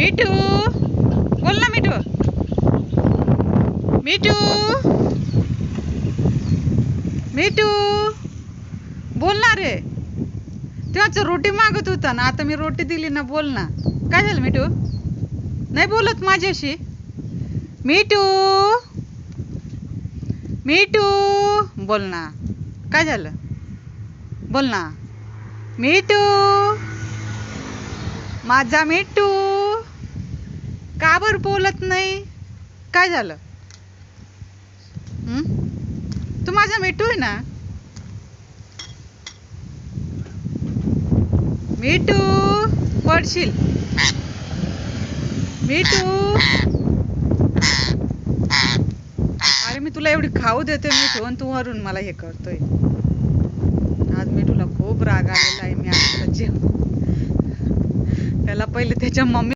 मिठू बोल ना मिठू. मिठू मिठू बोल ना रे. तेव्हाच रोटी मागत होता ना, आता मी रोटी दिली ना. बोल ना, काय झालं मिठू? नाही बोलत माझ्याशी. मिठू मिठू बोल ना, काय झालं? बोल ना मिठू, माझा मिठू. का बर बोलत नाही? काय झालं? तू माझा मिठू आहे ना. मिठू पडशील. मिठू, अरे मी तुला एवढी खाऊ देते मिठू, आणि तू वरून मला हे करतोय. आज मिठूला खूप राग आलेला आहे. मी आता जेव त्याला पहिले त्याच्या मम्मी